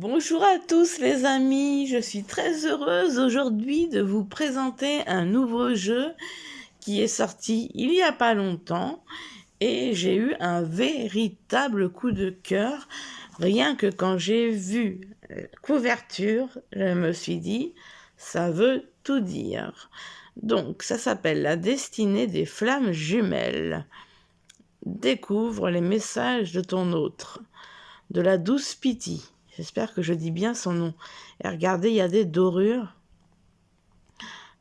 Bonjour à tous les amis, je suis très heureuse aujourd'hui de vous présenter un nouveau jeu qui est sorti il n'y a pas longtemps et j'ai eu un véritable coup de cœur. Rien que quand j'ai vu la couverture, je me suis dit, ça veut tout dire. Donc ça s'appelle La destinée des flammes jumelles. Découvre les messages de ton autre. De la douce Pity. J'espère que je dis bien son nom. Et regardez, il y a des dorures.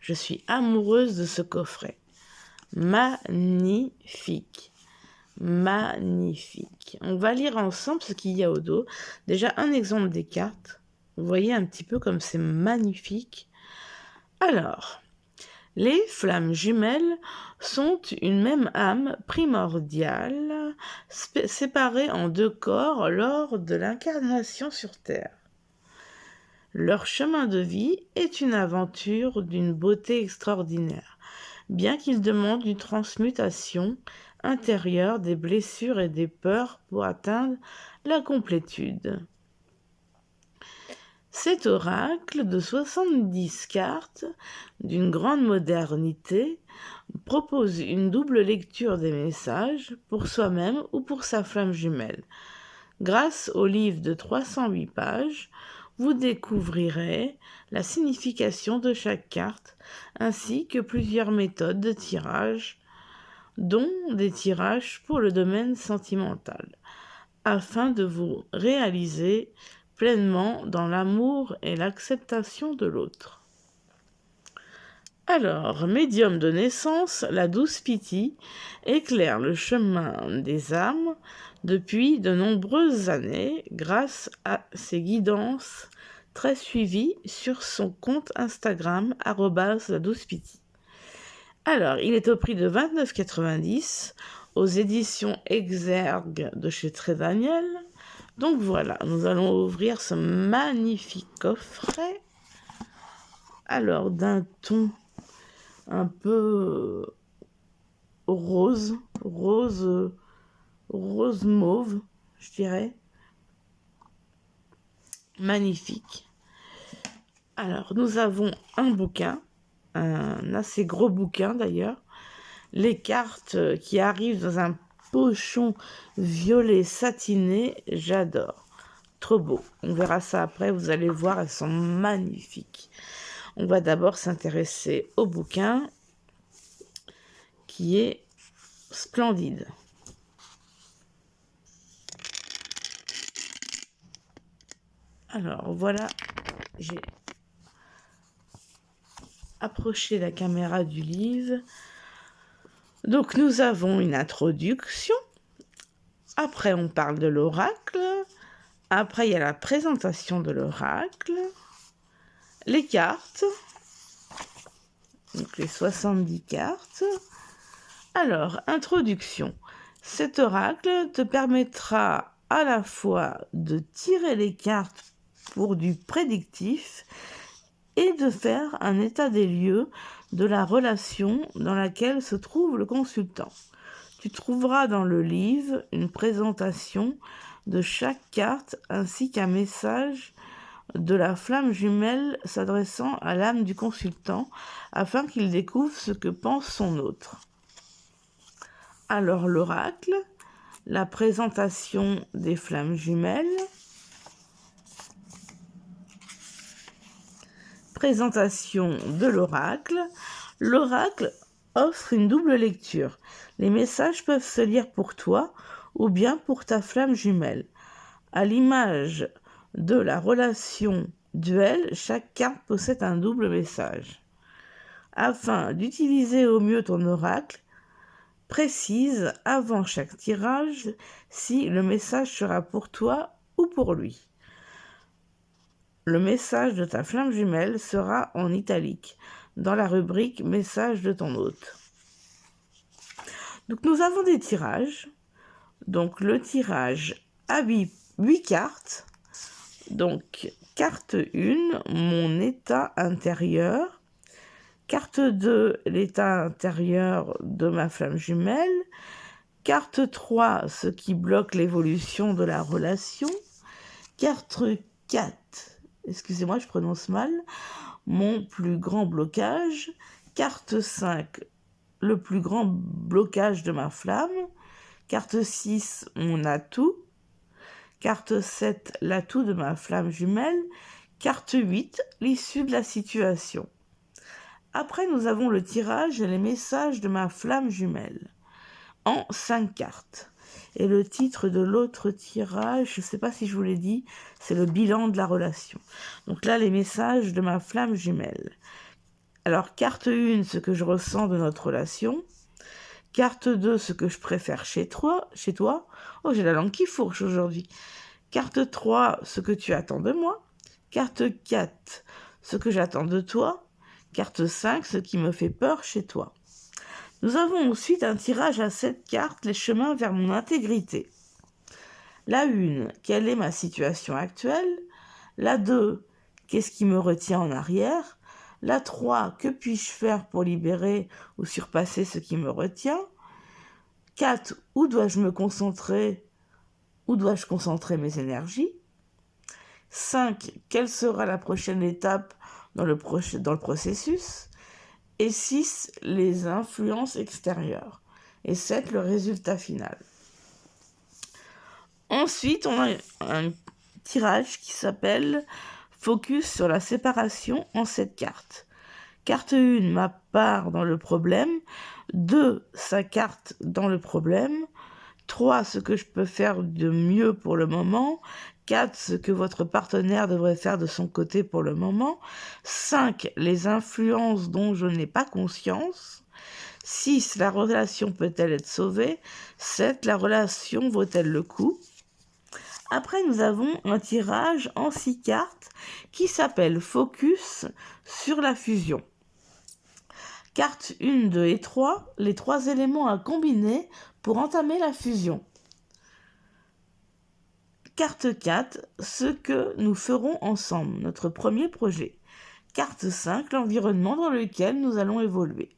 Je suis amoureuse de ce coffret. Magnifique. Magnifique. On va lire ensemble ce qu'il y a au dos. Déjà, un exemple des cartes. Vous voyez un petit peu comme c'est magnifique. Alors, les flammes jumelles sont une même âme primordiale, séparée en deux corps lors de l'incarnation sur Terre. Leur chemin de vie est une aventure d'une beauté extraordinaire, bien qu'il demande une transmutation intérieure des blessures et des peurs pour atteindre la complétude. Cet oracle de 70 cartes d'une grande modernité propose une double lecture des messages pour soi-même ou pour sa flamme jumelle. Grâce au livre de 308 pages, vous découvrirez la signification de chaque carte ainsi que plusieurs méthodes de tirage, dont des tirages pour le domaine sentimental, afin de vous réaliser pleinement dans l'amour et l'acceptation de l'autre. Alors, médium de naissance, la douce Pity éclaire le chemin des âmes depuis de nombreuses années grâce à ses guidances très suivies sur son compte Instagram @ladoucepity. Alors, il est au prix de 29,90 aux éditions Exergue de chez Très Daniel. Donc voilà, nous allons ouvrir ce magnifique coffret. Alors, d'un ton un peu rose mauve, je dirais. Magnifique. Alors, nous avons un bouquin, un assez gros bouquin d'ailleurs. Les cartes qui arrivent dans un pochon violet satiné, j'adore. Trop beau. On verra ça après, vous allez voir, elles sont magnifiques. On va d'abord s'intéresser au bouquin qui est splendide. Alors voilà, j'ai approché la caméra du livre. Donc nous avons une introduction. Après on parle de l'oracle. Après il y a la présentation de l'oracle. Les cartes. Donc les 70 cartes. Alors, introduction. Cet oracle te permettra à la fois de tirer les cartes pour du prédictif et de faire un état des lieux de la relation dans laquelle se trouve le consultant. Tu trouveras dans le livre une présentation de chaque carte ainsi qu'un message de la flamme jumelle s'adressant à l'âme du consultant afin qu'il découvre ce que pense son autre. Alors l'oracle, la présentation des flammes jumelles, présentation de l'oracle. L'oracle offre une double lecture. Les messages peuvent se lire pour toi ou bien pour ta flamme jumelle. À l'image de la relation duel, chaque carte possède un double message. Afin d'utiliser au mieux ton oracle, précise avant chaque tirage si le message sera pour toi ou pour lui. Le message de ta flamme jumelle sera en italique dans la rubrique message de ton hôte. Donc nous avons des tirages. Donc le tirage a 8 cartes. Donc carte 1, mon état intérieur. Carte 2, l'état intérieur de ma flamme jumelle. Carte 3, ce qui bloque l'évolution de la relation. Carte 4, excusez-moi, je prononce mal, mon plus grand blocage. Carte 5, le plus grand blocage de ma flamme. Carte 6, mon atout. Carte 7, l'atout de ma flamme jumelle. Carte 8, l'issue de la situation. Après, nous avons le tirage et les messages de ma flamme jumelle en 5 cartes. Et le titre de l'autre tirage, je ne sais pas si je vous l'ai dit, c'est le bilan de la relation. Donc là, les messages de ma flamme jumelle. Alors, carte 1, ce que je ressens de notre relation. Carte 2, ce que je préfère chez toi. Oh, j'ai la langue qui fourche aujourd'hui. Carte 3, ce que tu attends de moi. Carte 4, ce que j'attends de toi. Carte 5, ce qui me fait peur chez toi. Nous avons ensuite un tirage à 7 cartes, les chemins vers mon intégrité. La 1, quelle est ma situation actuelle? La 2, qu'est-ce qui me retient en arrière? La 3, que puis-je faire pour libérer ou surpasser ce qui me retient? 4, où dois-je me concentrer? Où dois-je concentrer mes énergies? 5, quelle sera la prochaine étape dans le processus? Et 6, les influences extérieures. Et 7, le résultat final. Ensuite, on a un tirage qui s'appelle Focus sur la séparation en 7 cartes. Carte 1, ma part dans le problème. 2, sa carte dans le problème. 3, ce que je peux faire de mieux pour le moment. 4, ce que votre partenaire devrait faire de son côté pour le moment. 5, les influences dont je n'ai pas conscience. 6, la relation peut-elle être sauvée. 7, la relation vaut-elle le coup. Après, nous avons un tirage en 6 cartes qui s'appelle Focus sur la fusion. Carte 1, 2 et 3, les 3 éléments à combiner pour entamer la fusion. Carte 4, ce que nous ferons ensemble, notre premier projet. Carte 5, l'environnement dans lequel nous allons évoluer.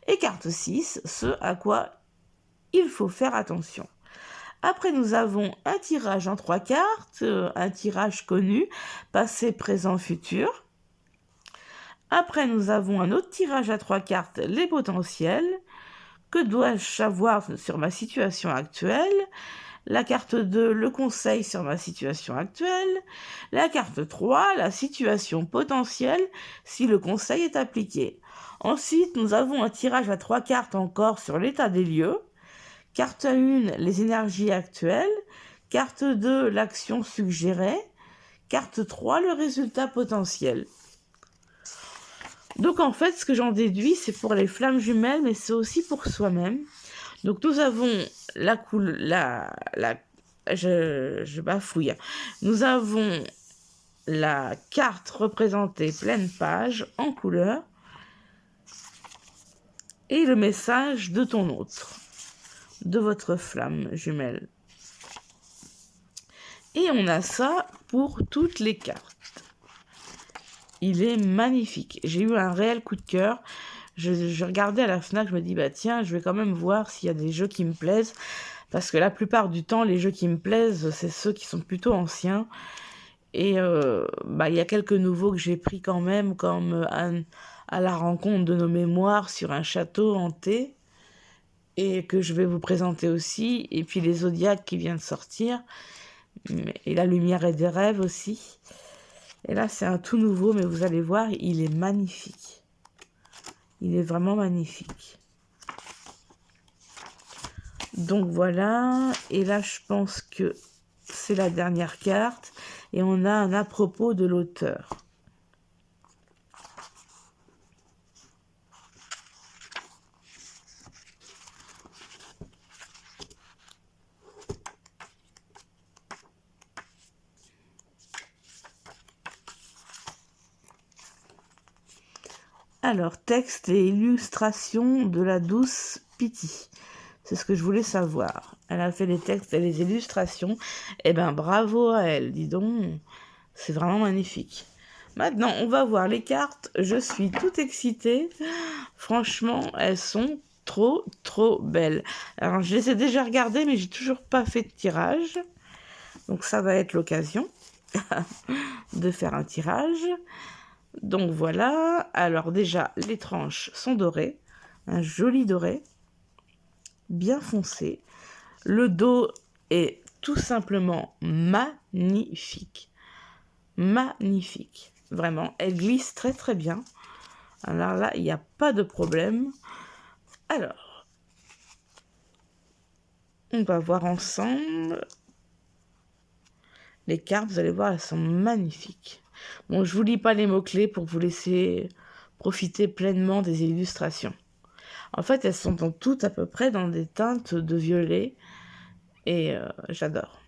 Et carte 6, ce à quoi il faut faire attention. Après, nous avons un tirage en 3 cartes, un tirage connu, passé, présent, futur. Après, nous avons un autre tirage à 3 cartes, les potentiels. Que dois-je savoir sur ma situation actuelle? La carte 2, le conseil sur ma situation actuelle. La carte 3, la situation potentielle si le conseil est appliqué. Ensuite, nous avons un tirage à 3 cartes encore sur l'état des lieux. Carte 1, les énergies actuelles. Carte 2, l'action suggérée. Carte 3, le résultat potentiel. Donc en fait, ce que j'en déduis, c'est pour les flammes jumelles, mais c'est aussi pour soi-même. Donc nous avons je bafouille. Nous avons la carte représentée pleine page en couleur et le message de ton autre, de votre flamme jumelle. Et on a ça pour toutes les cartes. Il est magnifique. J'ai eu un réel coup de cœur. Je regardais à la FNAC, je me dis, bah tiens, je vais quand même voir s'il y a des jeux qui me plaisent. Parce que la plupart du temps, les jeux qui me plaisent, c'est ceux qui sont plutôt anciens. Et il y a quelques nouveaux que j'ai pris quand même, comme à la rencontre de nos mémoires sur un château hanté. Et que je vais vous présenter aussi. Et puis les Zodiacs qui viennent de sortir. Et la lumière et des rêves aussi. Et là, c'est un tout nouveau, mais vous allez voir, il est magnifique. Il est vraiment magnifique. Donc voilà, et là, je pense que c'est la dernière carte. Et on a un à propos de l'auteur. Alors, texte et illustration de la douce Pity. C'est ce que je voulais savoir. Elle a fait les textes et les illustrations. Eh ben, bravo à elle, dis donc. C'est vraiment magnifique. Maintenant, on va voir les cartes. Je suis toute excitée. Franchement, elles sont trop, trop belles. Alors, je les ai déjà regardées, mais j'ai toujours pas fait de tirage. Donc, ça va être l'occasion. de faire un tirage. Donc voilà, alors déjà les tranches sont dorées, un joli doré, bien foncé. Le dos est tout simplement magnifique. Magnifique, vraiment, elle glisse très très bien. Alors là, il n'y a pas de problème. Alors, on va voir ensemble les cartes. Vous allez voir, elles sont magnifiques. Bon, je vous lis pas les mots-clés pour vous laisser profiter pleinement des illustrations. En fait, elles sont toutes à peu près dans des teintes de violet et j'adore.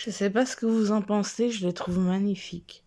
Je sais pas ce que vous en pensez, je les trouve magnifiques.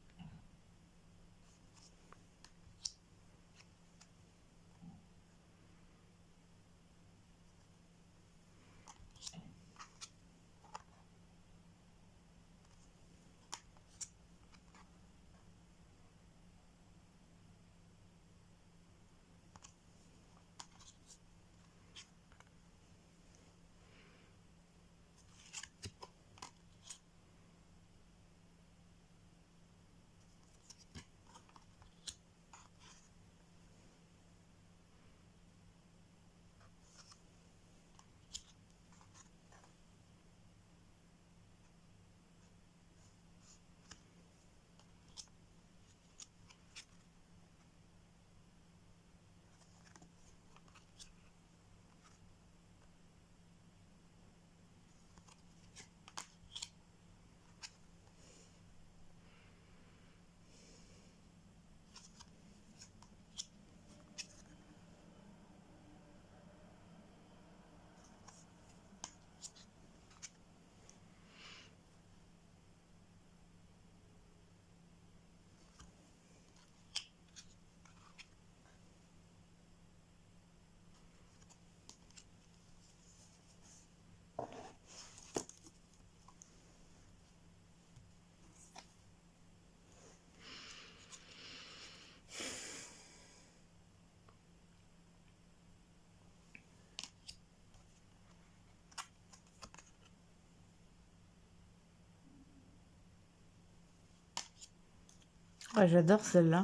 Ouais, j'adore celle-là.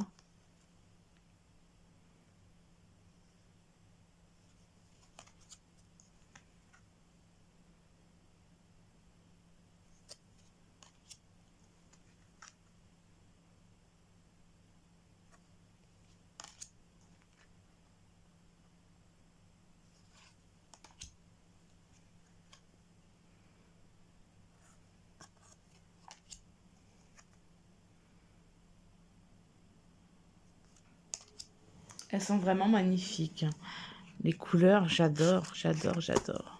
Elles sont vraiment magnifiques. Les couleurs, j'adore, j'adore, j'adore.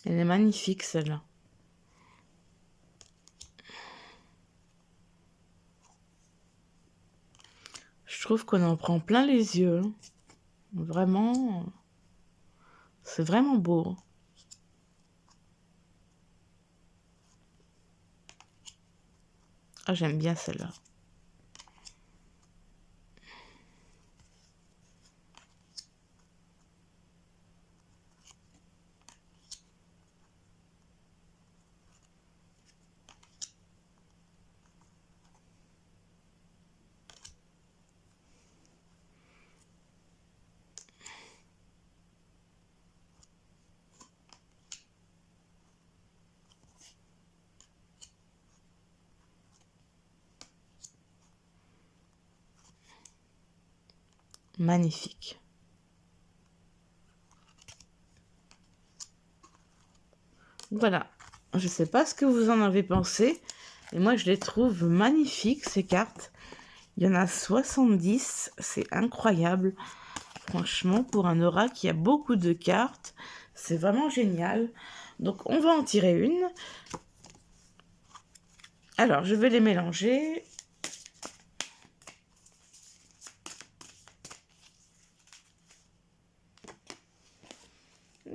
Elle est magnifique, celle-là. Je trouve qu'on en prend plein les yeux. Vraiment, c'est vraiment beau. Ah, j'aime bien celle-là. Magnifique. Voilà. Je ne sais pas ce que vous en avez pensé. Et moi, je les trouve magnifiques, ces cartes. Il y en a 70. C'est incroyable. Franchement, pour un aura qui a beaucoup de cartes, c'est vraiment génial. Donc, on va en tirer une. Alors, je vais les mélanger.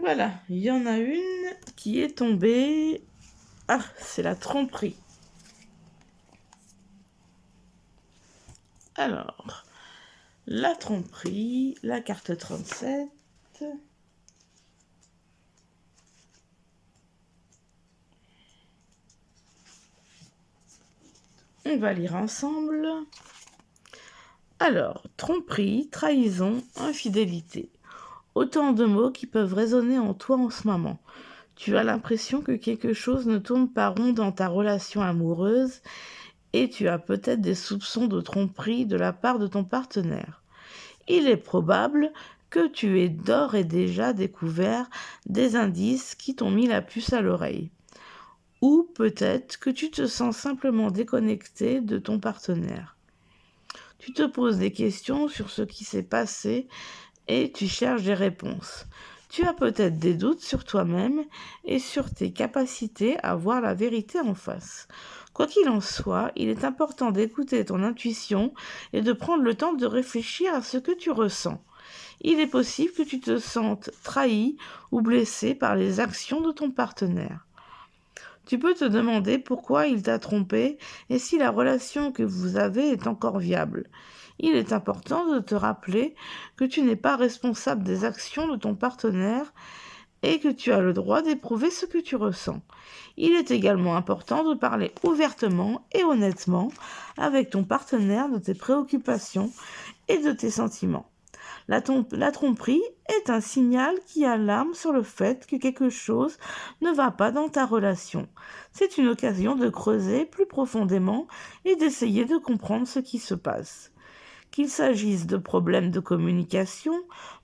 Voilà, il y en a une qui est tombée. Ah, c'est la tromperie. Alors, la tromperie, la carte 37. On va lire ensemble. Alors, tromperie, trahison, infidélité. Autant de mots qui peuvent résonner en toi en ce moment. Tu as l'impression que quelque chose ne tourne pas rond dans ta relation amoureuse et tu as peut-être des soupçons de tromperie de la part de ton partenaire. Il est probable que tu aies d'ores et déjà découvert des indices qui t'ont mis la puce à l'oreille. Ou peut-être que tu te sens simplement déconnecté de ton partenaire. Tu te poses des questions sur ce qui s'est passé et tu cherches des réponses. Tu as peut-être des doutes sur toi-même et sur tes capacités à voir la vérité en face. Quoi qu'il en soit, il est important d'écouter ton intuition et de prendre le temps de réfléchir à ce que tu ressens. Il est possible que tu te sentes trahi ou blessé par les actions de ton partenaire. Tu peux te demander pourquoi il t'a trompé et si la relation que vous avez est encore viable. Il est important de te rappeler que tu n'es pas responsable des actions de ton partenaire et que tu as le droit d'éprouver ce que tu ressens. Il est également important de parler ouvertement et honnêtement avec ton partenaire de tes préoccupations et de tes sentiments. La tromperie est un signal qui alarme sur le fait que quelque chose ne va pas dans ta relation. C'est une occasion de creuser plus profondément et d'essayer de comprendre ce qui se passe. Qu'il s'agisse de problèmes de communication,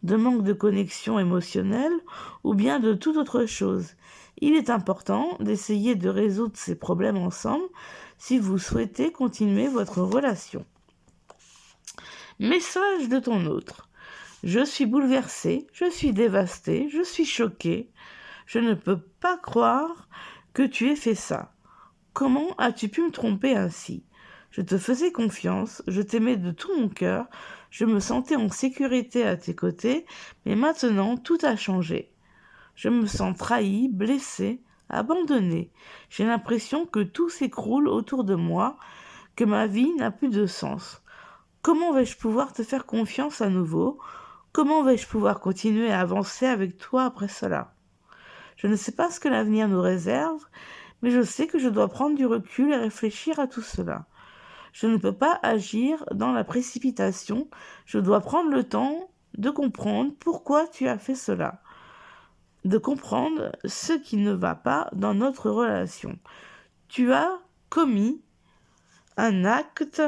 de manque de connexion émotionnelle ou bien de toute autre chose. Il est important d'essayer de résoudre ces problèmes ensemble si vous souhaitez continuer votre relation. Message de ton autre. Je suis bouleversée, je suis dévastée, je suis choquée. Je ne peux pas croire que tu aies fait ça. Comment as-tu pu me tromper ainsi ? Je te faisais confiance, je t'aimais de tout mon cœur, je me sentais en sécurité à tes côtés, mais maintenant tout a changé. Je me sens trahie, blessée, abandonnée. J'ai l'impression que tout s'écroule autour de moi, que ma vie n'a plus de sens. Comment vais-je pouvoir te faire confiance à nouveau? Comment vais-je pouvoir continuer à avancer avec toi après cela? Je ne sais pas ce que l'avenir nous réserve, mais je sais que je dois prendre du recul et réfléchir à tout cela. Je ne peux pas agir dans la précipitation, je dois prendre le temps de comprendre pourquoi tu as fait cela, de comprendre ce qui ne va pas dans notre relation. Tu as commis un acte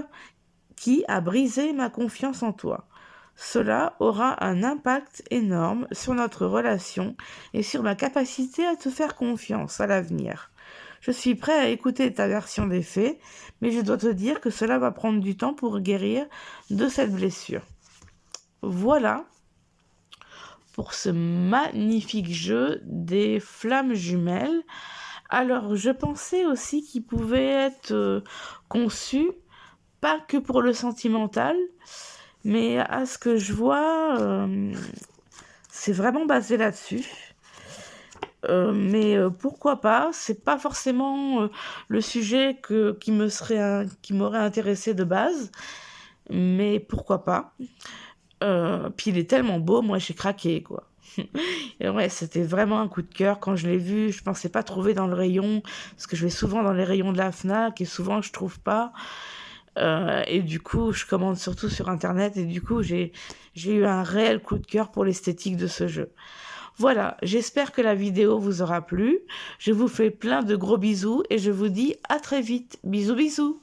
qui a brisé ma confiance en toi. Cela aura un impact énorme sur notre relation et sur ma capacité à te faire confiance à l'avenir. Je suis prêt à écouter ta version des faits, mais je dois te dire que cela va prendre du temps pour guérir de cette blessure. Voilà pour ce magnifique jeu des flammes jumelles. Alors, je pensais aussi qu'il pouvait être conçu pas que pour le sentimental, mais à ce que je vois, c'est vraiment basé là-dessus. Mais pourquoi pas? C'est pas forcément le sujet qui m'aurait intéressé de base, mais pourquoi pas? Puis il est tellement beau, moi j'ai craqué quoi. Et ouais, c'était vraiment un coup de cœur quand je l'ai vu. Je pensais pas trouver dans le rayon, parce que je vais souvent dans les rayons de la Fnac et souvent je trouve pas. Et du coup, je commande surtout sur Internet et du coup, j'ai eu un réel coup de cœur pour l'esthétique de ce jeu. Voilà, j'espère que la vidéo vous aura plu. Je vous fais plein de gros bisous et je vous dis à très vite. Bisous bisous.